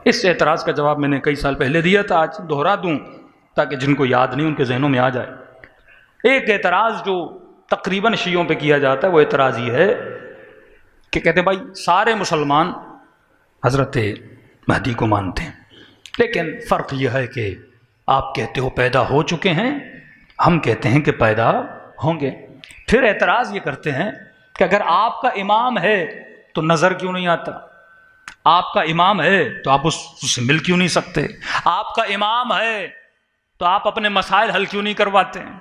اس اعتراض کا جواب میں نے کئی سال پہلے دیا تھا، آج دوہرا دوں تاکہ جن کو یاد نہیں ان کے ذہنوں میں آ جائے۔ ایک اعتراض جو تقریباً شیعوں پہ کیا جاتا ہے وہ اعتراض یہ ہے کہ کہتے ہیں بھائی سارے مسلمان حضرت مہدی کو مانتے ہیں، لیکن فرق یہ ہے کہ آپ کہتے ہو پیدا ہو چکے ہیں، ہم کہتے ہیں کہ پیدا ہوں گے۔ پھر اعتراض یہ کرتے ہیں کہ اگر آپ کا امام ہے تو نظر کیوں نہیں آتا؟ آپ کا امام ہے تو آپ اس سے مل کیوں نہیں سکتے؟ آپ کا امام ہے تو آپ اپنے مسائل حل کیوں نہیں کرواتے ہیں؟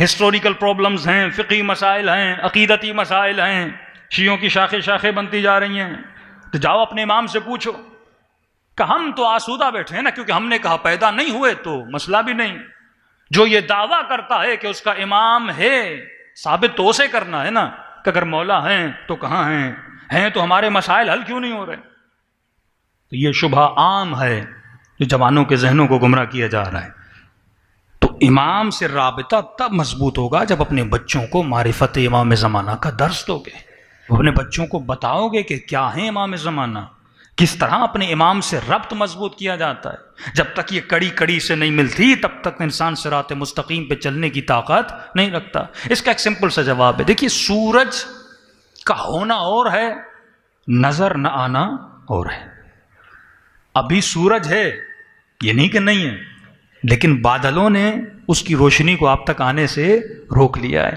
ہسٹوریکل پرابلمز ہیں، فقہی مسائل ہیں، عقیدتی مسائل ہیں، شیعوں کی شاخیں بنتی جا رہی ہیں، تو جاؤ اپنے امام سے پوچھو کہ ہم تو آسودہ بیٹھے ہیں نا، کیونکہ ہم نے کہا پیدا نہیں ہوئے تو مسئلہ بھی نہیں۔ جو یہ دعویٰ کرتا ہے کہ اس کا امام ہے، ثابت تو اسے کرنا ہے نا کہ اگر مولا ہیں تو کہاں ہیں تو ہمارے مسائل حل کیوں نہیں ہو رہے؟ تو یہ شبہ عام ہے جو جوانوں کے ذہنوں کو گمراہ کیا جا رہا ہے۔ تو امام سے رابطہ تب مضبوط ہوگا جب اپنے بچوں کو معرفت امام زمانہ کا درس دو گے، اپنے بچوں کو بتاؤ گے کہ کیا ہے امام زمانہ، کس طرح اپنے امام سے ربط مضبوط کیا جاتا ہے۔ جب تک یہ کڑی کڑی سے نہیں ملتی تب تک انسان صراط مستقیم پہ چلنے کی طاقت نہیں رکھتا۔ اس کا ایک سمپل سا جواب ہے، دیکھیے سورج کا ہونا اور ہے، نظر نہ آنا اور ہے۔ ابھی سورج ہے، یہ نہیں کہ نہیں ہے، لیکن بادلوں نے اس کی روشنی کو آپ تک آنے سے روک لیا ہے۔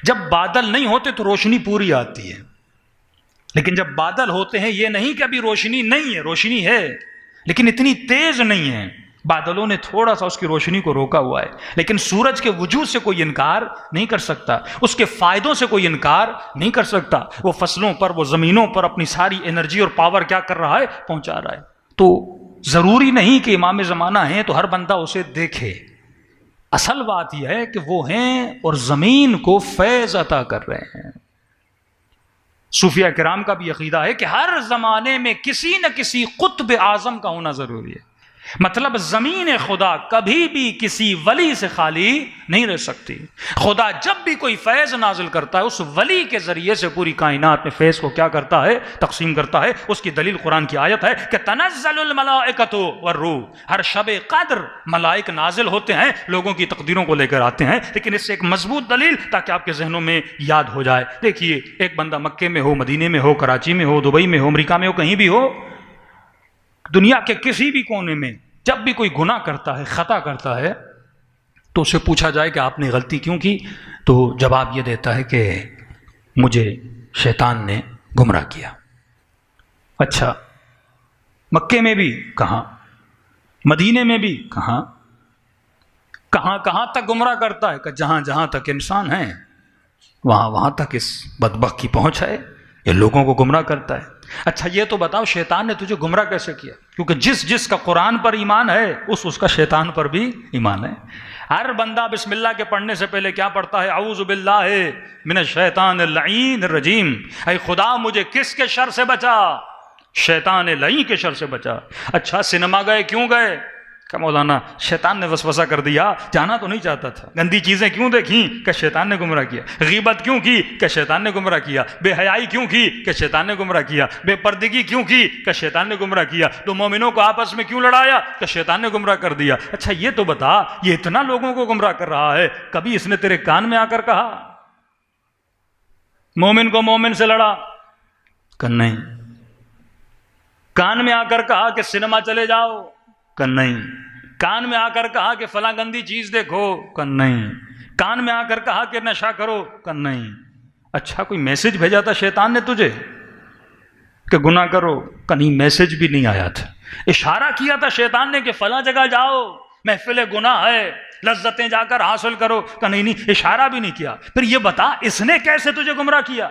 جب بادل نہیں ہوتے تو روشنی پوری آتی ہے، لیکن جب بادل ہوتے ہیں یہ نہیں کہ ابھی روشنی نہیں ہے، روشنی ہے لیکن اتنی تیز نہیں ہے، بادلوں نے تھوڑا سا اس کی روشنی کو روکا ہوا ہے۔ لیکن سورج کے وجود سے کوئی انکار نہیں کر سکتا، اس کے فائدوں سے کوئی انکار نہیں کر سکتا۔ وہ فصلوں پر، وہ زمینوں پر اپنی ساری انرجی اور پاور کیا کر رہا ہے؟ پہنچا رہا ہے۔ تو ضروری نہیں کہ امام زمانہ ہیں تو ہر بندہ اسے دیکھے، اصل بات یہ ہے کہ وہ ہیں اور زمین کو فیض عطا کر رہے ہیں۔ صوفیہ کرام کا بھی عقیدہ ہے کہ ہر زمانے میں کسی نہ کسی قطب اعظم کا ہونا ضروری ہے، مطلب زمین خدا کبھی بھی کسی ولی سے خالی نہیں رہ سکتی۔ خدا جب بھی کوئی فیض نازل کرتا ہے اس ولی کے ذریعے سے پوری کائنات میں فیض کو کیا کرتا ہے؟ تقسیم کرتا ہے۔ اس کی دلیل قرآن کی آیت ہے کہ تنزل الملائکۃ والروح، ہر شب قدر ملائک نازل ہوتے ہیں، لوگوں کی تقدیروں کو لے کر آتے ہیں۔ لیکن اس سے ایک مضبوط دلیل تاکہ آپ کے ذہنوں میں یاد ہو جائے، دیکھیے ایک بندہ مکے میں ہو، مدینے میں ہو، کراچی میں ہو، دبئی میں ہو، امریکہ میں ہو، کہیں بھی ہو، دنیا کے کسی بھی کونے میں جب بھی کوئی گناہ کرتا ہے، خطا کرتا ہے، تو اسے پوچھا جائے کہ آپ نے غلطی کیوں کی، تو جواب یہ دیتا ہے کہ مجھے شیطان نے گمراہ کیا۔ اچھا، مکے میں بھی کہاں، مدینے میں بھی کہاں، کہاں تک گمراہ کرتا ہے؟ کہ جہاں تک انسان ہیں وہاں تک اس بدبخت کی پہنچ ہے، یہ لوگوں کو گمراہ کرتا ہے۔ اچھا یہ تو بتاؤ شیطان نے تجھے گمراہ کیسے کیا؟ کیونکہ جس کا قرآن پر ایمان ہے اس کا شیطان پر بھی ایمان ہے۔ ہر بندہ بسم اللہ کے پڑھنے سے پہلے کیا پڑھتا ہے؟ اعوذ باللہ من الشیطان اللعین الرجیم، اے خدا مجھے کس کے شر سے بچا؟ شیطان لعین کے شر سے بچا۔ اچھا سنیما گئے کیوں گئے؟ کہ مولانا شیطان نے وسوسہ کر دیا، جانا تو نہیں چاہتا تھا۔ گندی چیزیں کیوں دیکھیں؟ کہ شیطان نے گمراہ کیا۔ غیبت کیوں کی؟ کہ شیطان نے گمراہ کیا۔ بے حیائی کیوں کی؟ کہ شیطان نے گمراہ کیا۔ بے پردگی کیوں کی؟ کہ شیطان نے گمراہ کیا۔ تو مومنوں کو آپس میں کیوں لڑایا؟ کہ شیطان نے گمراہ کر دیا۔ اچھا یہ تو بتا، یہ اتنا لوگوں کو گمراہ کر رہا ہے، کبھی اس نے تیرے کان میں آ کر کہا مومن کو مومن سے لڑا؟ کہ نہیں۔ کان میں آ کر کہا کہ سنیما چلے جاؤ؟ کہ نہیں۔ کان میں آ کر کہا کہ فلاں گندی چیز دیکھو؟ کہ نہیں۔ کان میں آ کر کہا کہ نشہ کرو؟ کہ نہیں۔ اچھا کوئی میسج بھیجا تھا شیطان نے تجھے کہ گناہ کرو؟ کہ نہیں، میسج بھی نہیں آیا تھا۔ اشارہ کیا تھا شیطان نے کہ فلاں جگہ جاؤ، محفل گناہ ہے، لذتیں جا کر حاصل کرو؟ کہ نہیں، اشارہ بھی نہیں کیا۔ پھر یہ بتا اس نے کیسے تجھے گمراہ کیا؟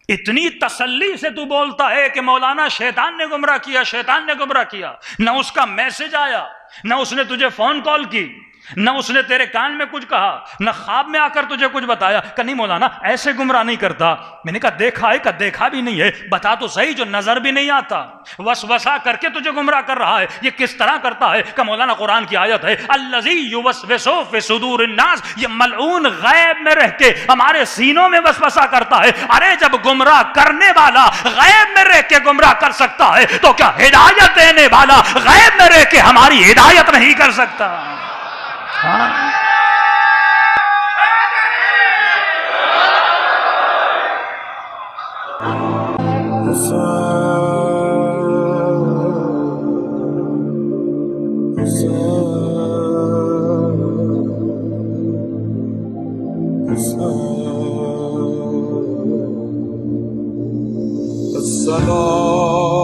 اتنی تسلی سے تو بولتا ہے کہ مولانا شیطان نے گمراہ کیا، شیطان نے گمراہ کیا، نہ اس کا میسج آیا، نہ اس نے تجھے فون کال کی، نہ اس نے تیرے کان میں کچھ کہا، نہ خواب میں آ کر تجھے کچھ بتایا کہ نہیں مولانا ایسے گمراہ نہیں کرتا. میں نے کہا دیکھا ہے کہ دیکھا بھی نہیں ہے، بتا تو صحیح جو نظر بھی نہیں آتا، وسوسہ کر کے تجھے گمراہ کر رہا ہے. یہ کس طرح کرتا ہے کہ مولانا قرآن کی آیت ہے الذی یوسوس فی صدور الناس، یہ ملعون غیب میں رہ کے ہمارے سینوں میں وسوسہ کرتا ہے. ارے جب گمراہ کرنے والا غیب میں رہ کے گمراہ کر سکتا ہے تو کیا ہدایت دینے والا غیب میں رہ کے ہماری ہدایت نہیں کر سکتا؟ السلام